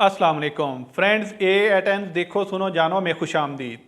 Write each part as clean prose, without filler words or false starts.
अस्सलाम वालेकुम फ्रेंड्स, ए एटेंस देखो सुनो जानो में खुश आमदीद।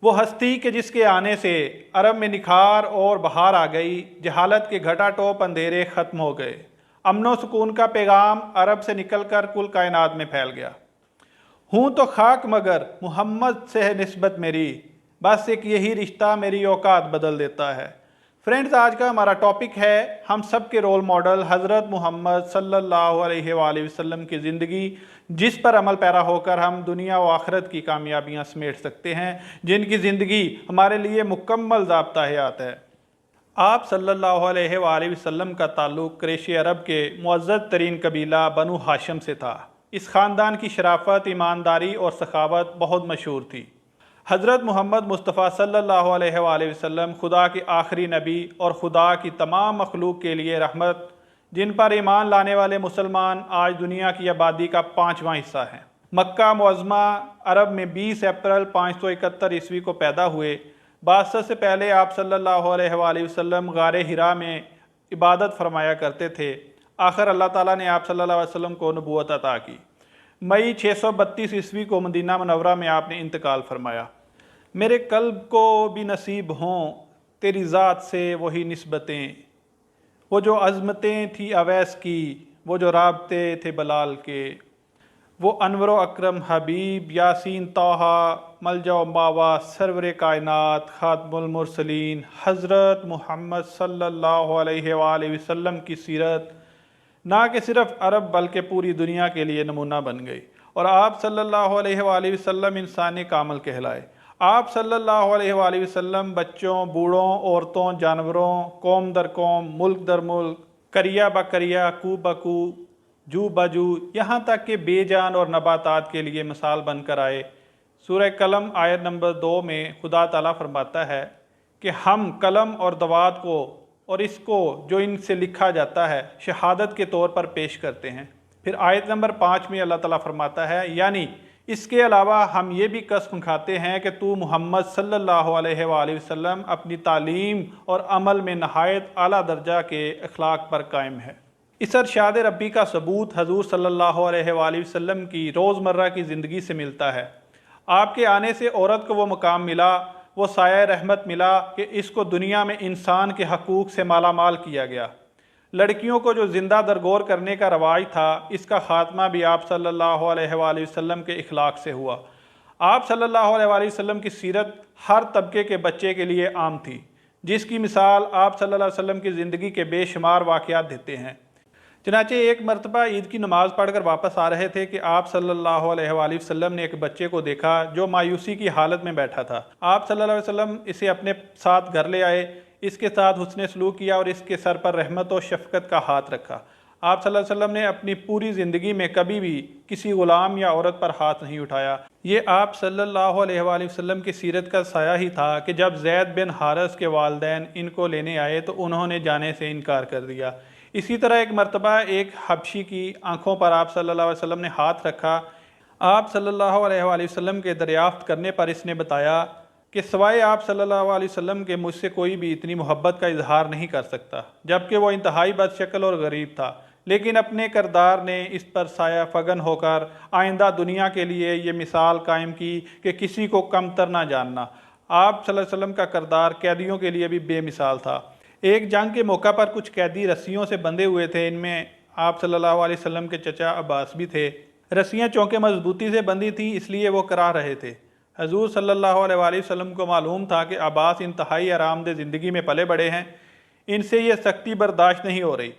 वो हस्ती के जिसके आने से अरब में निखार और बहार आ गई, जहालत के घटाटोप अंधेरे ख़त्म हो गए, अमनो सुकून का पैगाम अरब से निकलकर कुल कायनात में फैल गया। हूँ तो खाक मगर मोहम्मद से है निस्बत मेरी, बस एक यही रिश्ता मेरी औकात बदल देता है। फ्रेंड्स, आज का हमारा टॉपिक है हम सब के रोल मॉडल हज़रत मोहम्मद सल्लल्लाहु अलैहि वसल्लम की ज़िंदगी, जिस पर अमल पैरा होकर हम दुनिया व आखिरत की कामयाबियां समेट सकते हैं, जिनकी ज़िंदगी हमारे लिए मुकम्मल ज़ाब्ता हयात है। आप सल्लल्लाहु अलैहि वसल्लम का ताल्लुक़ कुरैश अरब के मुअज़्ज़ज़ तरीन कबीला बनु हाशिम से था। इस ख़ानदान की शराफत, ईमानदारी और सखावत बहुत मशहूर थी। हज़रत मोहम्मद मुस्तफ़ा सल्लल्लाहु अलैहि वसल्लम खुदा के आखिरी नबी और खुदा की तमाम मखलूक के लिए रहमत, जिन पर ईमान लाने वाले मुसलमान आज दुनिया की आबादी का 5वां हिस्सा हैं। मक्का मुअज़्ज़मा अरब में 20 अप्रैल 571 ईस्वी को पैदा हुए। बासत से पहले आप सल्लल्लाहु अलैहि वसल्लम गारे हिरा में इबादत फरमाया करते थे। आखिर अल्लाह ताला ने आप सल्लल्लाहु अलैहि वसल्लम को नबूवत अता की। मई 632 ईस्वी को मदीना मुनव्वरा में आपने इंतकाल फरमाया। मेरे कल्ब को भी नसीब हों तेरी ज़ात से वही निस्बतें, वो जो अज़मतें थी अवैस की, वो जो राबते थे बलाल के, वो अनवर अकरम हबीब यासीन तौहा मलजा मावा सरवर कायनात खातमुल मुरसलीन हज़रत मोहम्मद सल्लल्लाहु अलैहि वसल्लम की सीरत ना कि सिर्फ अरब बल्कि पूरी दुनिया के लिए नमूना बन गई और आप सल्लल्लाहु अलैहि वसल्लम इंसान कामल कहलाए। आप सल्लल्लाहु अलैहि वसल्लम बच्चों, बूढ़ों, औरतों, जानवरों, कौम दर कौम, मुल्क दर मुल्क, करिया ब करिया, कू ब कू, जू ब जू, यहाँ तक कि बेजान और नबातात के लिए मिसाल बनकर आए। सूरह कलम आयत नंबर 2 में खुदा ताला फरमाता है कि हम कलम और दवात को और इसको जो इनसे लिखा जाता है शहादत के तौर पर पेश करते हैं। फिर आयत नंबर 5 में अल्लाह ताला फरमाता है, यानी इसके अलावा हम ये भी कसम खाते हैं कि तू मोहम्मद सल्लल्लाहु अलैहि वसल्लम अपनी तालीम और अमल में नहायत आला दर्जा के अखलाक पर कायम है। इस इरशाद रब्बी का सबूत हजूर सल्लल्लाहु अलैहि वसल्लम की रोज़मर्रा की ज़िंदगी से मिलता है। आपके आने से औरत को वो मुकाम मिला, वो साया रहमत मिला कि इसको दुनिया में इंसान के हकूक़ से माला माल किया गया। लड़कियों को जो ज़िंदा दरगोर करने का रवाज था, इसका ख़ात्मा भी आप सल्लल्लाहु अलैहि वसल्लम के इखलाक से हुआ। आप सल्लल्लाहु अलैहि वसल्लम की सीरत हर तबके के बच्चे के लिए आम थी, जिसकी मिसाल आप सल्लल्लाहु अलैहि वसल्लम की ज़िंदगी के बेशुमार वाक़यात देते हैं। चनाचे एक मरतबा ईद की नमाज़ पढ़कर वापस आ रहे थे कि आप सल्लल्लाहु अलैहि वसल्लम ने एक बच्चे को देखा जो मायूसी की हालत में बैठा था। आप सल्लल्लाहु अलैहि वसल्लम इसे अपने साथ घर ले आए, इसके साथ हुस्ने सलूक किया और इसके सर पर रहमत और शफ़क़त का हाथ रखा। आप सल्लल्लाहु अलैहि वसल्लम ने अपनी पूरी ज़िंदगी में कभी भी किसी ग़ुलाम या औरत पर हाथ नहीं उठाया। ये आप सल्लल्लाहु अलैहि वसल्लम की सीरत का साया ही था कि जब ज़ैद बिन हारिस के वालिदैन इनको लेने आए तो उन्होंने जाने से इनकार कर दिया। इसी तरह एक मरतबा एक हबशी की आंखों पर आप सल्लल्लाहु अलैहि वसल्लम ने हाथ रखा। आप सल्लल्लाहु अलैहि वसल्लम के दरियाफ्त करने पर इसने बताया कि सवाए आप सल्लल्लाहु अलैहि वसल्लम के मुझसे कोई भी इतनी मोहब्बत का इजहार नहीं कर सकता, जबकि वो इंतहाई बदशक्ल और गरीब था। लेकिन अपने करदार ने इस पर साया फगन होकर आइंदा दुनिया के लिए ये मिसाल कायम की कि किसी को कमतर ना जानना। आप सल्लल्लाहु अलैहि वसल्लम का करदार कैदियों के लिए भी बेमिसाल था। एक जंग के मौका पर कुछ कैदी रस्सियों से बंधे हुए थे। इनमें आप सल्लल्लाहु अलैहि वसल्लम के चचा अब्बास भी थे। रस्सियाँ चौंके मजबूती से बंधी थी, इसलिए वो करा रहे थे। हजूर सल्लल्लाहु अलैहि वसल्लम को मालूम था कि अब्बास इंतहाई आरामदेह ज़िंदगी में पले बड़े हैं, इनसे ये सख्ती बर्दाश्त नहीं हो रही।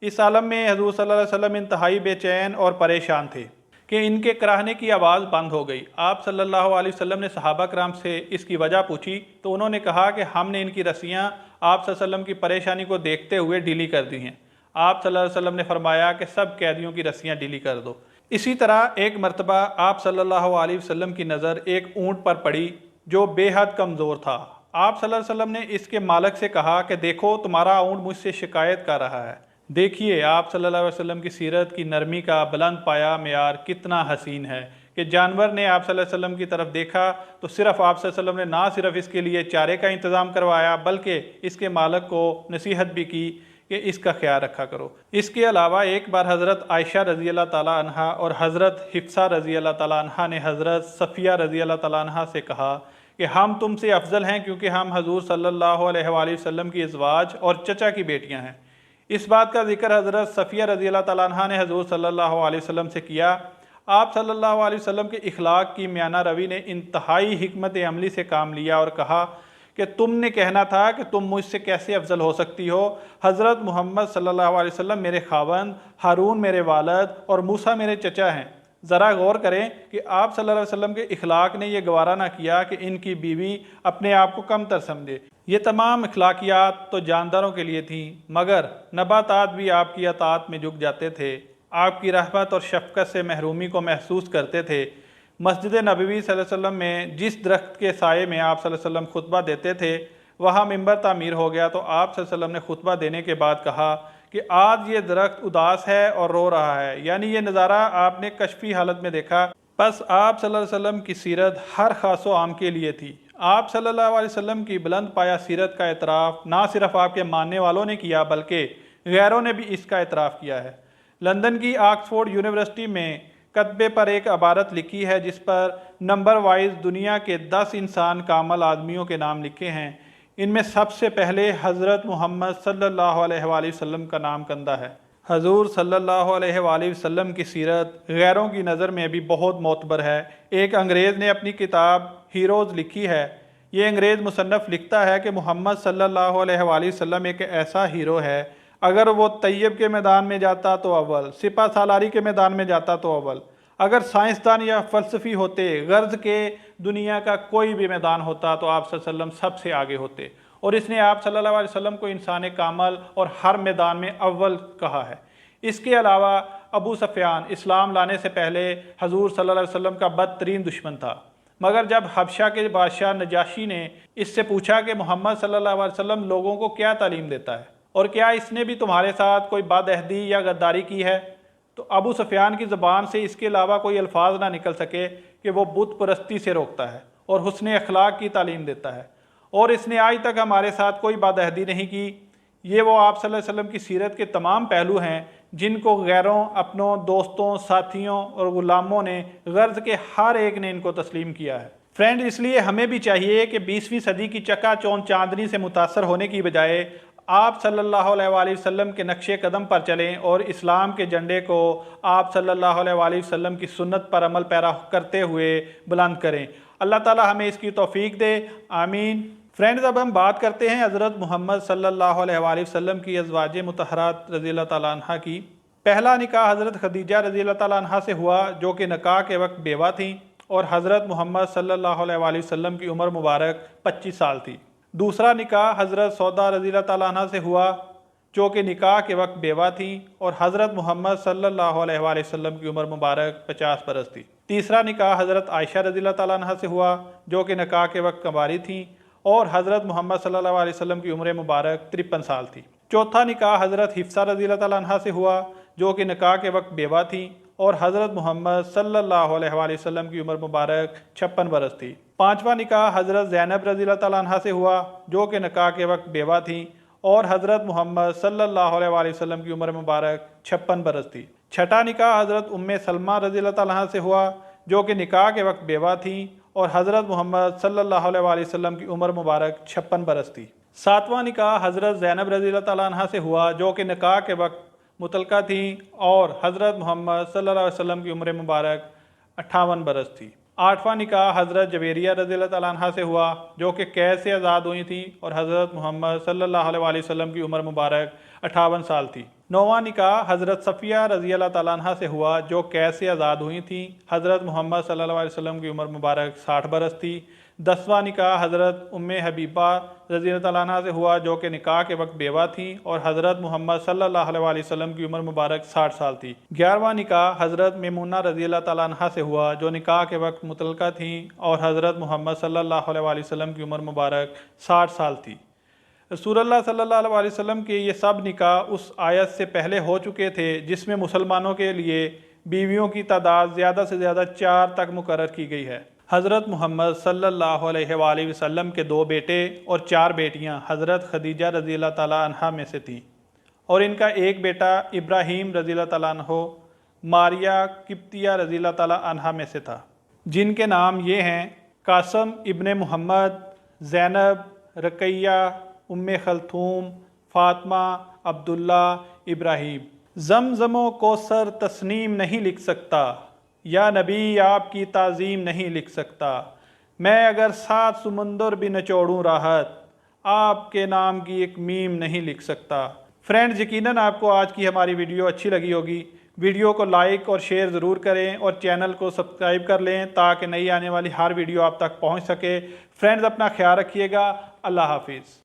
इस आलम में हजूर सल्लल्लाहु अलैहि वसल्लम इंतहाई बेचैन और परेशान थे कि इनके कराहने की आवाज़ बंद हो गई। आप सल्लल्लाहु अलैहि वसल्लम ने सहाबा कराम से इसकी वजह पूछी तो उन्होंने कहा कि हमने इनकी रस्सियाँ आप सल्लल्लाहु अलैहि वसल्लम की परेशानी को देखते हुए ढीली कर दी हैं। आप सल्लल्लाहु अलैहि वसल्लम ने फरमाया कि सब कैदियों की रस्सियाँ ढीली कर दो। इसी तरह एक मरतबा आप सल्लल्लाहु अलैहि वसल्लम की नज़र एक ऊँट पर पड़ी जो बेहद कमज़ोर था। आप सल्लल्लाहु अलैहि वसल्लम ने इसके मालिक से कहा कि देखो, तुम्हारा ऊँट मुझसे शिकायत कर रहा है। देखिए आप सल्लल्लाहु अलैहि वसल्लम की सीरत की नरमी का बुलंद पाया मेयार कितना हसीन है कि जानवर ने आप सल्लल्लाहु अलैहि वसल्लम की तरफ देखा तो सिर्फ आप सल्लल्लाहु अलैहि वसल्लम ने ना सिर्फ इसके लिए चारे का इंतज़ाम करवाया बल्कि इसके मालिक को नसीहत भी की कि इसका ख्याल रखा करो। इसके अलावा एक बार हज़रत आयशा रज़ी अल्लाह ताला अन्हा और हज़रत हिफ्सा रज़ी अल्लाह ताला अन्हा ने हज़रत सफ़िया रज़ी अल्लाह ताला अन्हा से कहा कि हम तुमसे अफजल हैं क्योंकि हम हजूर सल्लल्लाहु अलैहि वसल्लम की अज़वाज और चचा की बेटियां हैं। इस बात का जिक्र हज़रत सफ़िया रज़ी अल्लाह ताला अन्हा ने हजूर सल्लल्लाहु अलैहि वसल्लम से किया। आप सल्लल्लाहु अलैहि वसल्लम के इखलाक की म्याना रवि ने इंतहाई हिकमत अमली से काम लिया और कहा कि तुमने कहना था कि तुम मुझसे कैसे अफजल हो सकती हो। हज़रत मोहम्मद सल्लल्लाहु अलैहि वसल्लम मेरे खावंद, हारून मेरे वालद और मूसा मेरे चचा हैं। ज़रा गौर करें कि आप सल्लल्लाहु अलैहि वसल्लम के इखलाक ने यह गवारा ना किया कि इनकी बीवी अपने आप को कम तर समझे। ये तमाम अखलाकियात तो जानदारों के लिए थीं, मगर नबातात भी आपकी अतात में झुक जाते थे, आपकी रहमत और शफ़क़त से महरूमी को महसूस करते थे। मस्जिद नबवी सल्लल्लाहु अलैहि वसल्लम में जिस दरख्त के साये में आप सल्लल्लाहु अलैहि वसल्लम खुतबा देते थे, वहाँ मिंबर तामीर हो गया तो आप सल्लल्लाहु अलैहि वसल्लम ने खुतबा देने के बाद कहा कि आज ये दरख्त उदास है और रो रहा है, यानी ये नज़ारा आपने कशफी हालत में देखा। बस आप सल्लल्लाहु अलैहि वसल्लम की सीरत हर खास व आम के लिए थी। आप सल्लल्लाहु अलैहि वसल्लम की बुलंद पाया सीरत का एतराफ़ ना सिर्फ आपके मानने वालों ने किया बल्कि गैरों ने भी इसका एतराफ़ किया है। लंदन की ऑक्सफोर्ड यूनिवर्सिटी में कतबे पर एक इबारत लिखी है जिस पर नंबर वाइज दुनिया के 10 इंसान कामल आदमियों के नाम लिखे हैं। इनमें सबसे पहले हज़रत मोहम्मद सल्लल्लाहु अलैहि वसल्लम का नाम कंदा है। हजूर सल्लल्लाहु अलैहि वसल्लम की सीरत गैरों की नज़र में भी बहुत मोतबर है। एक अंग्रेज़ ने अपनी किताब हीरोज़ लिखी है। ये अंग्रेज़ मुसन्नफ़ लिखता है कि मोहम्मद सल्लल्लाहु अलैहि वसल्लम एक ऐसा हीरो है, अगर वो तैयब के मैदान में जाता तो अव्वल, सिपा सालारी के मैदान में जाता तो अव्वल, अगर साइंसदान या फ़लसफ़ी होते, गर्ज के दुनिया का कोई भी मैदान होता तो आप सल्लल्लाहु अलैहि वसल्लम सबसे आगे होते। और इसने आप सल्लल्लाहु अलैहि वसल्लम को इंसान कामल और हर मैदान में अव्वल कहा है। इसके अलावा अबू सफ़ियान इस्लाम लाने से पहले हजूर सल्लल्लाहु अलैहि वसल्लम का बदतरीन दुश्मन था, मगर जब हबशा के बादशाह नजाशी ने इससे पूछा कि मोहम्मद सल्लल्लाहु अलैहि वसल्लम लोगों को क्या तालीम देता है और क्या इसने भी तुम्हारे साथ कोई बदअहदी या गद्दारी की है, तो अबू सफ़ियान की ज़बान से इसके अलावा कोई अल्फाज ना निकल सके कि वो बुत परस्ती से रोकता है और हुस्न अखलाक की तालीम देता है और इसने आज तक हमारे साथ कोई बदअहदी नहीं की। ये वो आप सल्लल्लाहु अलैहि वसल्लम की सीरत के तमाम पहलू हैं जिनको गैरों, अपनों, दोस्तों, साथियों और ग़ुलामों ने, गर्ज के हर एक ने इनको तस्लीम किया है। फ्रेंड, इसलिए हमें भी चाहिए कि 20वीं सदी की चकाचौंध चांदनी से मुतासर होने की बजाय आप सल्लल्लाहु अलैहि वसल्लम के नक्शे कदम पर चलें और इस्लाम के झंडे को आप सल्लल्लाहु अलैहि वसल्लम की सुन्नत पर अमल पैरा करते हुए बुलंद करें। अल्लाह ताला हमें इसकी तौफीक दे, आमीन। फ्रेंड्स, अब हम बात करते हैं हज़रत मोहम्मद सल्लल्लाहु अलैहि वसल्लम की अज़वाज मुतहरात रज़ियल्लाहु ताला अन्हा की। पहला निकाह हज़रत खदीजा रज़ियल्लाहु ताला अन्हा से हुआ, जो कि निकाह के वक्त बेवा थी और हज़रत मोहम्मद सल्लल्लाहु अलैहि वसल्लम की उम्र मुबारक 25 साल थी। दूसरा निकाह हज़रत सौदा रज़ियल्लाहु ताला अन्हा से हुआ, जो कि निकाह के वक्त बेवा थी और हज़रत मोहम्मद सल्लल्लाहु अलैहि वसल्लम की उम्र मुबारक 50 बरस थी। तीसरा निकाह हज़रत आयशा रज़ियल्लाहु ताला अन्हा से हुआ, जो कि निकाह के वक्त कंवारी थी और हज़रत मोहम्मद सल्लल्लाहु अलैहि वसल्लम की उम्र मुबारक 53 साल थी। चौथा निकाह हज़रत हिफ्सा रज़ियल्लाहु ताला अन्हा से हुआ, जो कि निकाह के वक्त बेवा थी और हज़रत मोहम्मद सल्लल्लाहु अलैहि वसल्लम की उम्र मुबारक 56 बरस थी। पाँचवा निकाह हज़रत ज़ैनब रज़ियल्लाहु ताला अन्हा से हुआ, जो कि निकाह के वक्त बेवा थी और हज़रत मोहम्मद सल्लल्लाहु अलैहि वसल्लम की उम्र मुबारक 56 बरस थी। छठा निकाह हज़रत उम्मे सलमा रज़ियल्लाहु ताला अन्हा से हुआ, जो कि निकाह के वक्त बेवा थी और हज़रत मोहम्मद सल्लल्लाहु अलैहि वसल्लम की उम्र मुबारक 56 बरस थी। सातवां निकाह हज़रत ज़ैनब रज़ियल्लाहु ताला अन्हा से हुआ, जो कि निकाह के वक्त मुतलका थी और हज़रत मोहम्मद सल्लल्लाहु अलैहि वसल्लम की उम्र मुबारक 58 बरस थी। आठवां निकाह हज़रत जवेरिया रज़ियल्लाहु ताला अन्हा से हुआ, जो कि कैद से आज़ाद हुई थी और हज़रत मोहम्मद सल्लल्लाहु अलैहि वसल्लम की उम्र मुबारक 58 साल थी। नौवां निकाह हज़रत सफ़िया रज़ियल्लाहु ताला अन्हा से हुआ, जो कैद से आज़ाद हुई थी। हज़रत मोहम्मद सल्लल्लाहु अलैहि वसल्लम की उम्र मुबारक 60 बरस थी। 10वां निकाह हज़रत उम्मे हबीबा रज़ियल्लाहु ताला अन्हा से हुआ, जो कि निकाह के वक्त बेवा थी और हज़रत मोहम्मद सल्लल्लाहु अलैहि वसल्लम की उम्र मुबारक 60 साल थी। 11वां निकाह हज़रत मैमूना रज़ियल्लाहु ताला अन्हा से हुआ, जो निकाह के वक्त मुतलका थी और हज़रत मोहम्मद सल्लल्लाहु अलैहि वसल्लम की उम्र मुबारक 60 साल थी। रसूलुल्लाह सल्लल्लाहु अलैहि वसल्लम के ये सब निकाह उस आयत से पहले हो चुके थे जिसमें मुसलमानों के लिए बीवियों की तादाद ज़्यादा से ज़्यादा 4 तक मुकर्रर की गई है। हज़रत मोहम्मद सल्लल्लाहु अलैहि वसल्लम के 2 बेटे और 4 बेटियां हज़रत खदीजा रज़ियल्लाहु ताला अन्हा में से थीं और इनका एक बेटा इब्राहीम रज़ियल्लाहु ताला अन्हो मारिया किप्तिया रज़ियल्लाहु ताला अन्हा में से था, जिनके नाम ये हैं कासम इब्ने मोहम्मद, ज़ैनब, रकैया, उम्मे खलथूम, फ़ातिमा, अब्दुल्ला, इब्राहीम। ज़मज़मो कौसर तस्नीम नहीं लिख सकता, या नबी आपकी ताज़ीम नहीं लिख सकता। मैं अगर 7 समुंदर भी निचोड़ूँ राहत, आपके नाम की एक मीम नहीं लिख सकता। फ्रेंड्स, यकीनन आपको आज की हमारी वीडियो अच्छी लगी होगी। वीडियो को लाइक और शेयर ज़रूर करें और चैनल को सब्सक्राइब कर लें ताकि नई आने वाली हर वीडियो आप तक पहुंच सके। फ्रेंड्स, अपना ख्याल रखिएगा। अल्लाह हाफिज़।